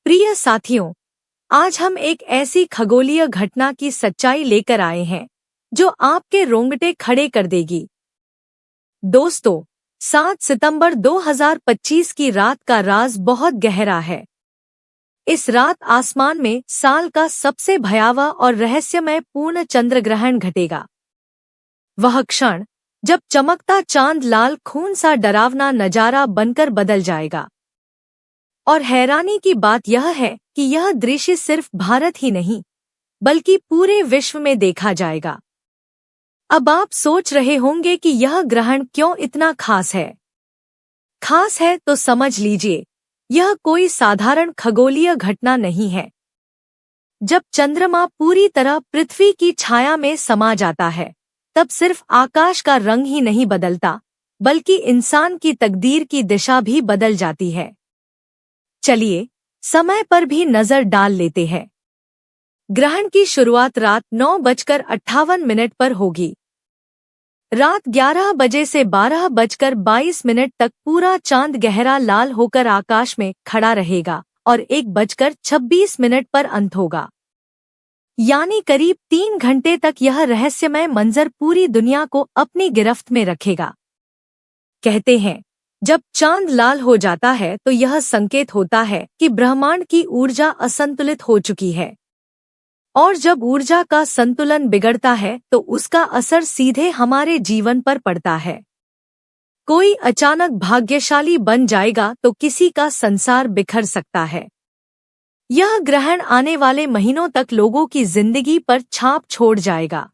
प्रिय साथियों, आज हम एक ऐसी खगोलीय घटना की सच्चाई लेकर आए हैं जो आपके रोंगटे खड़े कर देगी। दोस्तों, 7 सितंबर 2025 की रात का राज बहुत गहरा है। इस रात आसमान में साल का सबसे भयावह और रहस्यमय पूर्ण चंद्र ग्रहण घटेगा। वह क्षण जब चमकता चांद लाल खून सा डरावना नजारा बनकर बदल जाएगा। और हैरानी की बात यह है कि यह दृश्य सिर्फ भारत ही नहीं बल्कि पूरे विश्व में देखा जाएगा। अब आप सोच रहे होंगे कि यह ग्रहण क्यों इतना खास है। खास है तो समझ लीजिए, यह कोई साधारण खगोलीय घटना नहीं है। जब चंद्रमा पूरी तरह पृथ्वी की छाया में समा जाता है, तब सिर्फ आकाश का रंग ही नहीं बदलता, बल्कि इंसान की तकदीर की दिशा भी बदल जाती है। चलिए समय पर भी नजर डाल लेते हैं। ग्रहण की शुरुआत रात 9:58 पर होगी। रात 11 बजे से 12:22 तक पूरा चांद गहरा लाल होकर आकाश में खड़ा रहेगा और 1:26 पर अंत होगा। यानी करीब 3 घंटे तक यह रहस्यमय मंजर पूरी दुनिया को अपनी गिरफ्त में रखेगा। कहते हैं, जब चांद लाल हो जाता है तो यह संकेत होता है कि ब्रह्मांड की ऊर्जा असंतुलित हो चुकी है। और जब ऊर्जा का संतुलन बिगड़ता है तो उसका असर सीधे हमारे जीवन पर पड़ता है। कोई अचानक भाग्यशाली बन जाएगा तो किसी का संसार बिखर सकता है। यह ग्रहण आने वाले महीनों तक लोगों की जिंदगी पर छाप छोड़ जाएगा।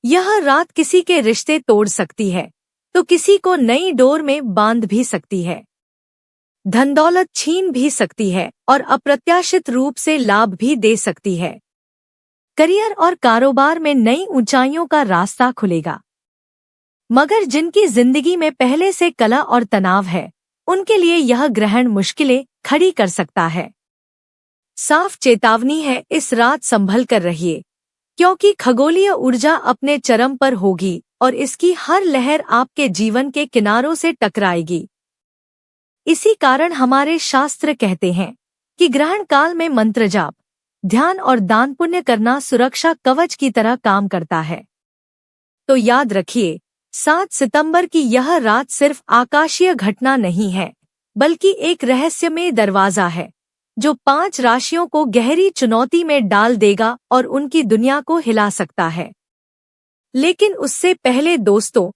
यह रात किसी के रिश्ते तोड़ सकती है तो किसी को नई डोर में बांध भी सकती है, धन दौलत छीन भी सकती है और अप्रत्याशित रूप से लाभ भी दे सकती है। करियर और कारोबार में नई ऊंचाइयों का रास्ता खुलेगा। मगर जिनकी जिंदगी में पहले से कलह और तनाव है, उनके लिए यह ग्रहण मुश्किलें खड़ी कर सकता है। साफ चेतावनी है, इस रात संभल कर रहिए, क्योंकि खगोलीय ऊर्जा अपने चरम पर होगी और इसकी हर लहर आपके जीवन के किनारों से टकराएगी। इसी कारण हमारे शास्त्र कहते हैं कि ग्रहण काल में मंत्र जाप, ध्यान और दान पुण्य करना सुरक्षा कवच की तरह काम करता है। तो याद रखिए, 7 सितंबर की यह रात सिर्फ आकाशीय घटना नहीं है, बल्कि एक रहस्यमय दरवाजा है जो 5 राशियों को गहरी चुनौती में डाल देगा और उनकी दुनिया को हिला सकता है। लेकिन उससे पहले दोस्तों,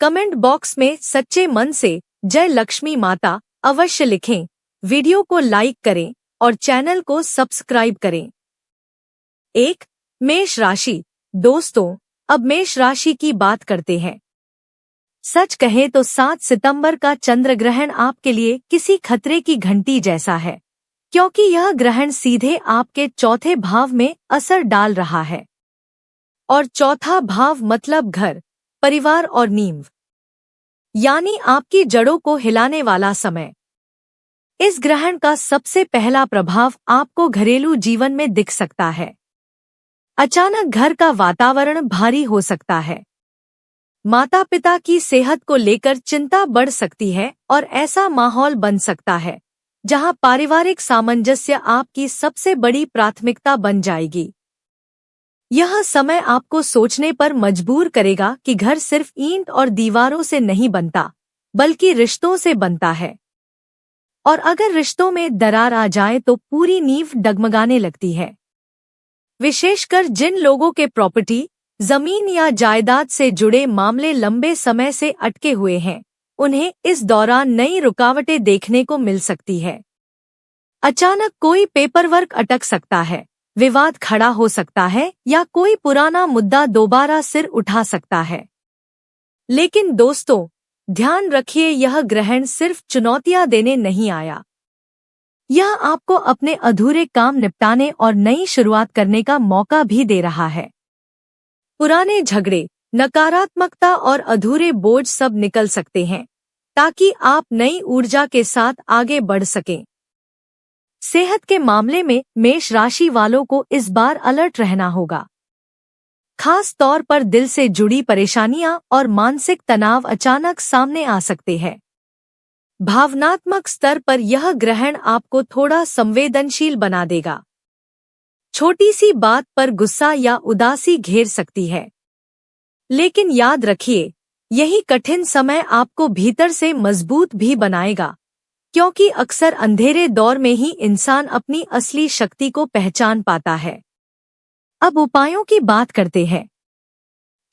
कमेंट बॉक्स में सच्चे मन से जय लक्ष्मी माता अवश्य लिखें, वीडियो को लाइक करें और चैनल को सब्सक्राइब करें। 1. मेष राशि। दोस्तों, अब मेष राशि की बात करते हैं। सच कहें तो 7 सितंबर का चंद्र ग्रहण आपके लिए किसी खतरे की घंटी जैसा है, क्योंकि यह ग्रहण सीधे आपके चौथे भाव में असर डाल रहा है। और चौथा भाव मतलब घर, परिवार और नींव, यानी आपकी जड़ों को हिलाने वाला समय। इस ग्रहण का सबसे पहला प्रभाव आपको घरेलू जीवन में दिख सकता है। अचानक घर का वातावरण भारी हो सकता है। माता पिता की सेहत को लेकर चिंता बढ़ सकती है और ऐसा माहौल बन सकता है जहां पारिवारिक सामंजस्य आपकी सबसे बड़ी प्राथमिकता बन जाएगी। यह समय आपको सोचने पर मजबूर करेगा कि घर सिर्फ ईंट और दीवारों से नहीं बनता, बल्कि रिश्तों से बनता है। और अगर रिश्तों में दरार आ जाए तो पूरी नींव डगमगाने लगती है। विशेषकर जिन लोगों के प्रॉपर्टी, जमीन या जायदाद से जुड़े मामले लंबे समय से अटके हुए हैं, उन्हें इस दौरान नई रुकावटें देखने को मिल सकती है। अचानक कोई पेपरवर्क अटक सकता है, विवाद खड़ा हो सकता है या कोई पुराना मुद्दा दोबारा सिर उठा सकता है। लेकिन दोस्तों, ध्यान रखिए, यह ग्रहण सिर्फ चुनौतियां देने नहीं आया। यह आपको अपने अधूरे काम निपटाने और नई शुरुआत करने का मौका भी दे रहा है। पुराने झगड़े, नकारात्मकता और अधूरे बोझ सब निकल सकते हैं, ताकि आप नई ऊर्जा के साथ आगे बढ़ सकें। सेहत के मामले में मेष राशि वालों को इस बार अलर्ट रहना होगा। खास तौर पर दिल से जुड़ी परेशानियां और मानसिक तनाव अचानक सामने आ सकते हैं। भावनात्मक स्तर पर यह ग्रहण आपको थोड़ा संवेदनशील बना देगा। छोटी सी बात पर गुस्सा या उदासी घेर सकती है। लेकिन याद रखिए, यही कठिन समय आपको भीतर से मजबूत भी बनाएगा, क्योंकि अक्सर अंधेरे दौर में ही इंसान अपनी असली शक्ति को पहचान पाता है। अब उपायों की बात करते हैं।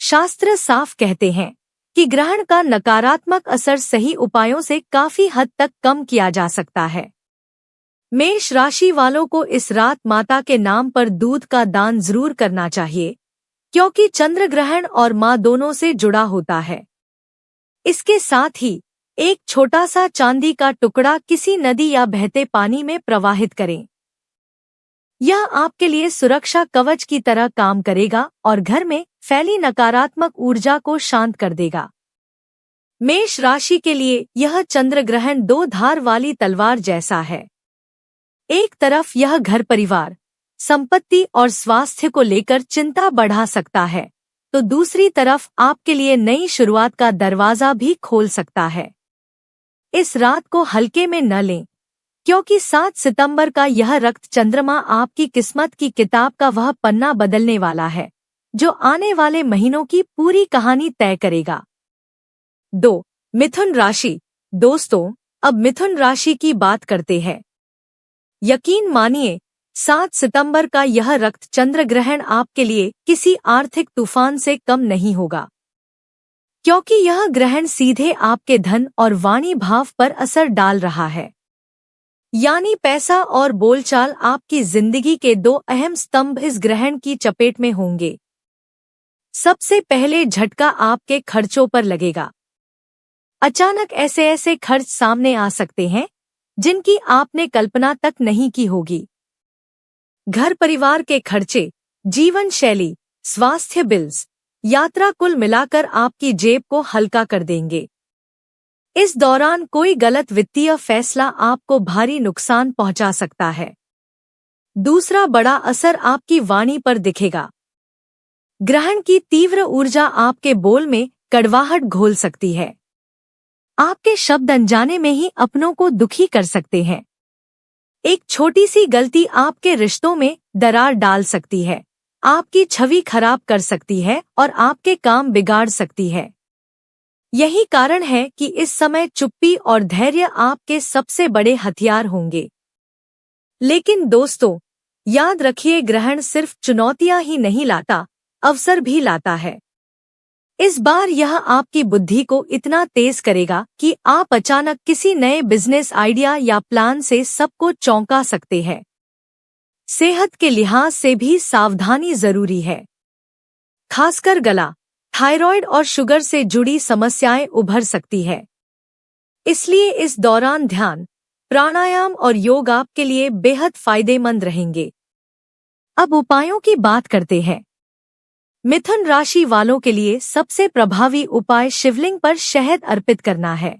शास्त्र साफ कहते हैं कि ग्रहण का नकारात्मक असर सही उपायों से काफी हद तक कम किया जा सकता है। मेष राशि वालों को इस रात माता के नाम पर दूध का दान जरूर करना चाहिए, क्योंकि चंद्र ग्रहण और मां दोनों से जुड़ा होता है। इसके साथ ही एक छोटा सा चांदी का टुकड़ा किसी नदी या बहते पानी में प्रवाहित करें। यह आपके लिए सुरक्षा कवच की तरह काम करेगा और घर में फैली नकारात्मक ऊर्जा को शांत कर देगा। मेष राशि के लिए यह चंद्र ग्रहण दो धार वाली तलवार जैसा है। एक तरफ यह घर परिवार, संपत्ति और स्वास्थ्य को लेकर चिंता बढ़ा सकता है, तो दूसरी तरफ आपके लिए नई शुरुआत का दरवाजा भी खोल सकता है। इस रात को हल्के में न लें, क्योंकि 7 सितंबर का यह रक्त चंद्रमा आपकी किस्मत की किताब का वह पन्ना बदलने वाला है, जो आने वाले महीनों की पूरी कहानी तय करेगा। 2. मिथुन राशि। दोस्तों, अब मिथुन राशि की बात करते हैं। यकीन मानिए, 7 सितंबर का यह रक्त चंद्र ग्रहण आपके लिए किसी आर्थिक तूफान से कम नहीं होगा, क्योंकि यह ग्रहण सीधे आपके धन और वाणी भाव पर असर डाल रहा है। यानी पैसा और बोलचाल आपकी जिंदगी के दो अहम स्तंभ इस ग्रहण की चपेट में होंगे। सबसे पहले झटका आपके खर्चों पर लगेगा। अचानक ऐसे खर्च सामने आ सकते हैं जिनकी आपने कल्पना तक नहीं की होगी। घर परिवार के खर्चे, जीवन शैली, स्वास्थ्य बिल्स, यात्रा कुल मिलाकर आपकी जेब को हल्का कर देंगे। इस दौरान कोई गलत वित्तीय फैसला आपको भारी नुकसान पहुंचा सकता है। दूसरा बड़ा असर आपकी वाणी पर दिखेगा। ग्रहण की तीव्र ऊर्जा आपके बोल में कड़वाहट घोल सकती है। आपके शब्द अनजाने में ही अपनों को दुखी कर सकते हैं। एक छोटी सी गलती आपके रिश्तों में दरार डाल सकती है, आपकी छवि खराब कर सकती है और आपके काम बिगाड़ सकती है। यही कारण है कि इस समय चुप्पी और धैर्य आपके सबसे बड़े हथियार होंगे। लेकिन दोस्तों, याद रखिए, ग्रहण सिर्फ चुनौतियां ही नहीं लाता, अवसर भी लाता है। इस बार यह आपकी बुद्धि को इतना तेज करेगा कि आप अचानक किसी नए बिजनेस आइडिया या प्लान से सबको चौंका सकते हैं। सेहत के लिहाज से भी सावधानी जरूरी है। खासकर गला, थायराइड और शुगर से जुड़ी समस्याएं उभर सकती है। इसलिए इस दौरान ध्यान, प्राणायाम और योग आपके लिए बेहद फायदेमंद रहेंगे। अब उपायों की बात करते हैं। मिथुन राशि वालों के लिए सबसे प्रभावी उपाय शिवलिंग पर शहद अर्पित करना है।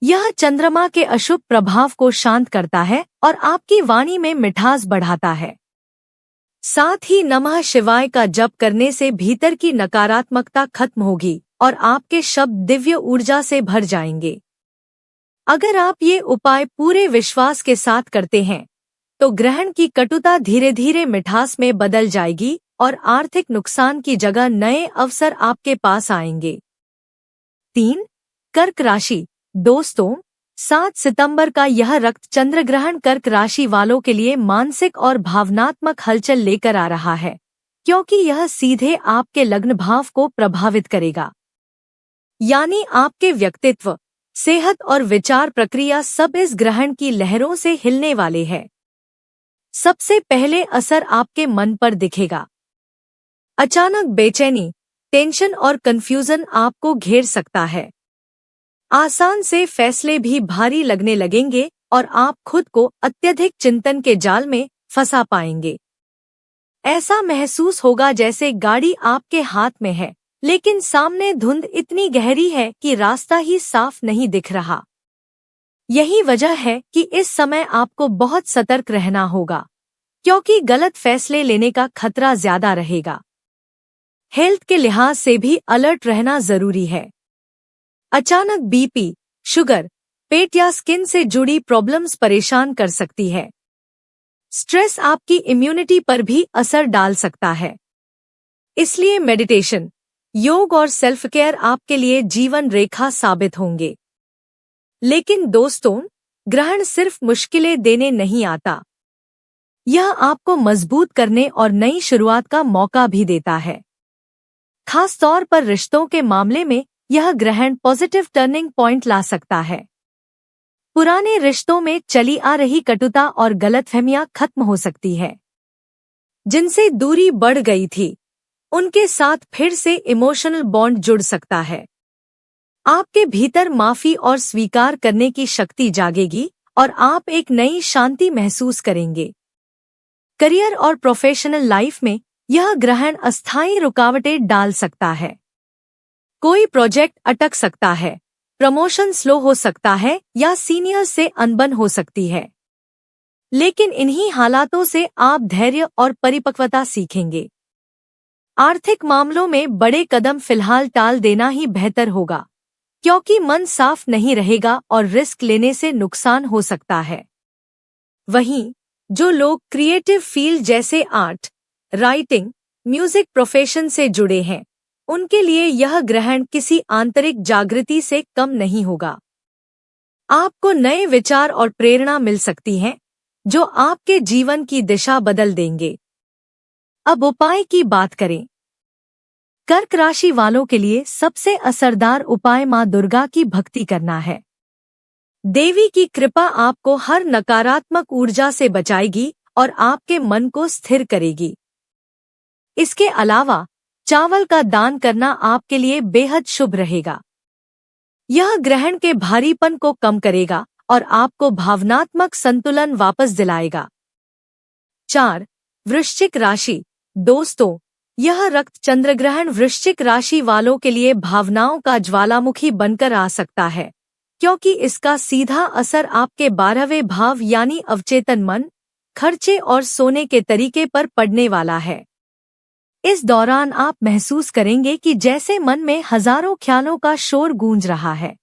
यह चंद्रमा के अशुभ प्रभाव को शांत करता है और आपकी वाणी में मिठास बढ़ाता है। साथ ही नमः शिवाय का जप करने से भीतर की नकारात्मकता खत्म होगी और आपके शब्द दिव्य ऊर्जा से भर जाएंगे। अगर आप ये उपाय पूरे विश्वास के साथ करते हैं, तो ग्रहण की कटुता धीरे धीरे मिठास में बदल जाएगी और आर्थिक नुकसान की जगह नए अवसर आपके पास आएंगे। 3. कर्क राशि। दोस्तों, 7 सितंबर का यह रक्त चंद्र ग्रहण कर्क राशि वालों के लिए मानसिक और भावनात्मक हलचल लेकर आ रहा है, क्योंकि यह सीधे आपके लग्न भाव को प्रभावित करेगा। यानी आपके व्यक्तित्व, सेहत और विचार प्रक्रिया सब इस ग्रहण की लहरों से हिलने वाले हैं। सबसे पहले असर आपके मन पर दिखेगा। अचानक बेचैनी, टेंशन और कंफ्यूजन आपको घेर सकता है। आसान से फैसले भी भारी लगने लगेंगे और आप खुद को अत्यधिक चिंतन के जाल में फंसा पाएंगे। ऐसा महसूस होगा जैसे गाड़ी आपके हाथ में है, लेकिन सामने धुंध इतनी गहरी है कि रास्ता ही साफ नहीं दिख रहा। यही वजह है कि इस समय आपको बहुत सतर्क रहना होगा, क्योंकि गलत फैसले लेने का खतरा ज्यादा रहेगा। हेल्थ के लिहाज से भी अलर्ट रहना जरूरी है। अचानक बीपी, शुगर, पेट या स्किन से जुड़ी प्रॉब्लम्स परेशान कर सकती है। स्ट्रेस आपकी इम्यूनिटी पर भी असर डाल सकता है। इसलिए मेडिटेशन, योग और सेल्फ केयर आपके लिए जीवन रेखा साबित होंगे। लेकिन दोस्तों, ग्रहण सिर्फ मुश्किलें देने नहीं आता, यह आपको मजबूत करने और नई शुरुआत का मौका भी देता है। खास तौर पर रिश्तों के मामले में यह ग्रहण पॉजिटिव टर्निंग पॉइंट ला सकता है। पुराने रिश्तों में चली आ रही कटुता और गलतफहमियां खत्म हो सकती है। जिनसे दूरी बढ़ गई थी, उनके साथ फिर से इमोशनल बॉन्ड जुड़ सकता है। आपके भीतर माफी और स्वीकार करने की शक्ति जागेगी और आप एक नई शांति महसूस करेंगे। करियर और प्रोफेशनल लाइफ में यह ग्रहण अस्थायी रुकावटें डाल सकता है। कोई प्रोजेक्ट अटक सकता है, प्रमोशन स्लो हो सकता है या सीनियर से अनबन हो सकती है। लेकिन इन्हीं हालातों से आप धैर्य और परिपक्वता सीखेंगे। आर्थिक मामलों में बड़े कदम फिलहाल टाल देना ही बेहतर होगा, क्योंकि मन साफ नहीं रहेगा और रिस्क लेने से नुकसान हो सकता है। वहीं जो लोग क्रिएटिव फील्ड जैसे आर्ट, राइटिंग, म्यूजिक प्रोफेशन से जुड़े हैं, उनके लिए यह ग्रहण किसी आंतरिक जागृति से कम नहीं होगा। आपको नए विचार और प्रेरणा मिल सकती हैं, जो आपके जीवन की दिशा बदल देंगे। अब उपाय की बात करें। कर्क राशि वालों के लिए सबसे असरदार उपाय मां दुर्गा की भक्ति करना है। देवी की कृपा आपको हर नकारात्मक ऊर्जा से बचाएगी और आपके मन को स्थिर करेगी। इसके अलावा चावल का दान करना आपके लिए बेहद शुभ रहेगा। यह ग्रहण के भारीपन को कम करेगा और आपको भावनात्मक संतुलन वापस दिलाएगा। 4. वृश्चिक राशि। दोस्तों, यह रक्त चंद्रग्रहण वृश्चिक राशि वालों के लिए भावनाओं का ज्वालामुखी बनकर आ सकता है, क्योंकि इसका सीधा असर आपके 12वें भाव यानी अवचेतन मन, खर्चे और सोने के तरीके पर पड़ने वाला है। इस दौरान आप महसूस करेंगे कि जैसे मन में हजारों ख्यालों का शोर गूंज रहा है।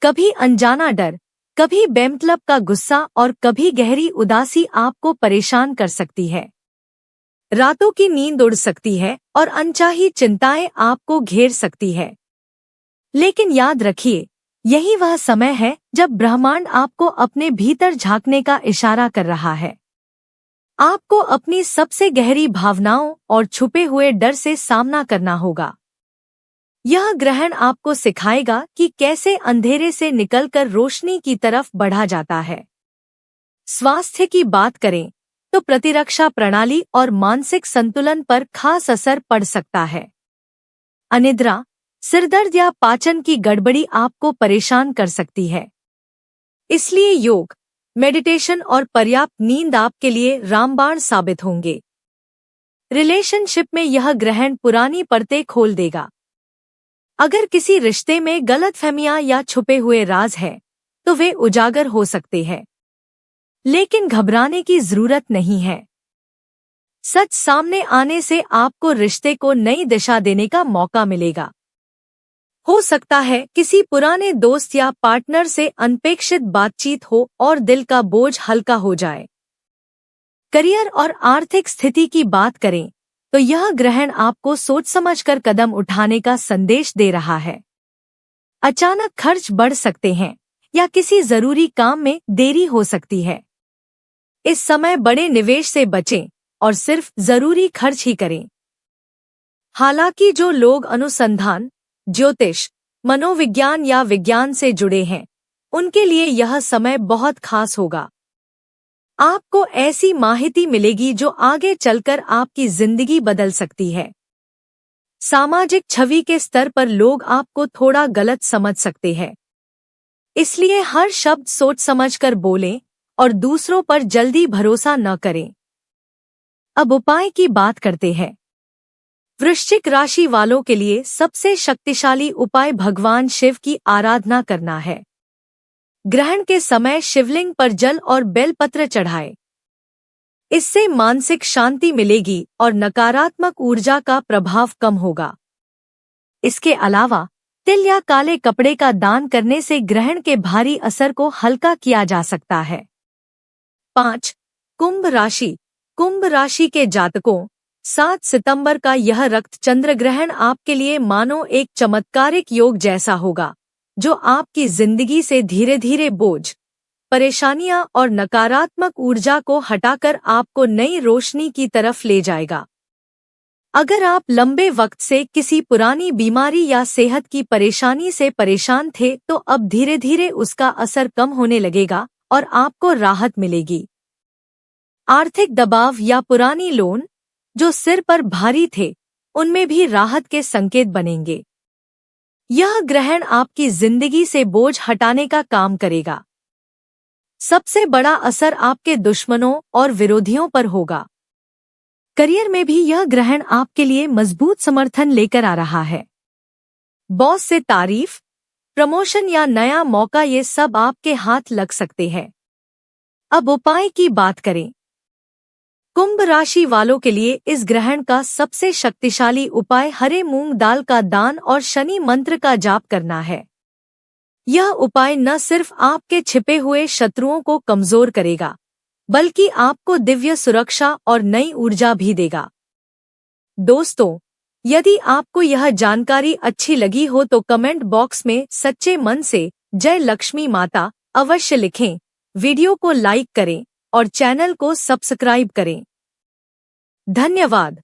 कभी अनजाना डर, कभी बेमतलब का गुस्सा और कभी गहरी उदासी आपको परेशान कर सकती है। रातों की नींद उड़ सकती है और अनचाही चिंताएं आपको घेर सकती है। लेकिन याद रखिए, यही वह समय है जब ब्रह्मांड आपको अपने भीतर झांकने का इशारा कर रहा है। आपको अपनी सबसे गहरी भावनाओं और छुपे हुए डर से सामना करना होगा। यह ग्रहण आपको सिखाएगा कि कैसे अंधेरे से निकलकर रोशनी की तरफ बढ़ा जाता है। स्वास्थ्य की बात करें तो प्रतिरक्षा प्रणाली और मानसिक संतुलन पर खास असर पड़ सकता है। अनिद्रा, सिरदर्द या पाचन की गड़बड़ी आपको परेशान कर सकती है। इसलिए योग, मेडिटेशन और पर्याप्त नींद आपके लिए रामबाण साबित होंगे। रिलेशनशिप में यह ग्रहण पुरानी परतें खोल देगा। अगर किसी रिश्ते में गलतफहमियां या छुपे हुए राज हैं, तो वे उजागर हो सकते हैं। लेकिन घबराने की जरूरत नहीं है। सच सामने आने से आपको रिश्ते को नई दिशा देने का मौका मिलेगा। हो सकता है किसी पुराने दोस्त या पार्टनर से अनपेक्षित बातचीत हो और दिल का बोझ हल्का हो जाए। करियर और आर्थिक स्थिति की बात करें तो यह ग्रहण आपको सोच समझकर कदम उठाने का संदेश दे रहा है। अचानक खर्च बढ़ सकते हैं या किसी जरूरी काम में देरी हो सकती है। इस समय बड़े निवेश से बचें और सिर्फ जरूरी खर्च ही करें। हालांकि जो लोग अनुसंधान, ज्योतिष, मनोविज्ञान या विज्ञान से जुड़े हैं, उनके लिए यह समय बहुत खास होगा। आपको ऐसी माहिती मिलेगी जो आगे चलकर आपकी जिंदगी बदल सकती है। सामाजिक छवि के स्तर पर लोग आपको थोड़ा गलत समझ सकते हैं। इसलिए हर शब्द सोच समझकर बोलें और दूसरों पर जल्दी भरोसा न करें। अब उपाय की बात करते हैं। वृश्चिक राशि वालों के लिए सबसे शक्तिशाली उपाय भगवान शिव की आराधना करना है। ग्रहण के समय शिवलिंग पर जल और बेलपत्र चढ़ाएं। इससे मानसिक शांति मिलेगी और नकारात्मक ऊर्जा का प्रभाव कम होगा। इसके अलावा तिल या काले कपड़े का दान करने से ग्रहण के भारी असर को हल्का किया जा सकता है। 5. कुंभ राशि। कुंभ राशि के जातकों, 7 सितंबर का यह रक्त चंद्र ग्रहण आपके लिए मानो एक चमत्कारिक योग जैसा होगा, जो आपकी जिंदगी से धीरे धीरे बोझ, परेशानियां और नकारात्मक ऊर्जा को हटाकर आपको नई रोशनी की तरफ ले जाएगा। अगर आप लंबे वक्त से किसी पुरानी बीमारी या सेहत की परेशानी से परेशान थे, तो अब धीरे धीरे उसका असर कम होने लगेगा और आपको राहत मिलेगी। आर्थिक दबाव या पुरानी लोन जो सिर पर भारी थे, उनमें भी राहत के संकेत बनेंगे। यह ग्रहण आपकी जिंदगी से बोझ हटाने का काम करेगा। सबसे बड़ा असर आपके दुश्मनों और विरोधियों पर होगा। करियर में भी यह ग्रहण आपके लिए मजबूत समर्थन लेकर आ रहा है। बॉस से तारीफ, प्रमोशन या नया मौका, ये सब आपके हाथ लग सकते हैं। अब उपाय की बात करें। कुंभ राशि वालों के लिए इस ग्रहण का सबसे शक्तिशाली उपाय हरे मूंग दाल का दान और शनि मंत्र का जाप करना है। यह उपाय न सिर्फ आपके छिपे हुए शत्रुओं को कमजोर करेगा, बल्कि आपको दिव्य सुरक्षा और नई ऊर्जा भी देगा। दोस्तों, यदि आपको यह जानकारी अच्छी लगी हो तो कमेंट बॉक्स में सच्चे मन से जय लक्ष्मी माता अवश्य लिखें। वीडियो को लाइक करें और चैनल को सब्सक्राइब करें। धन्यवाद।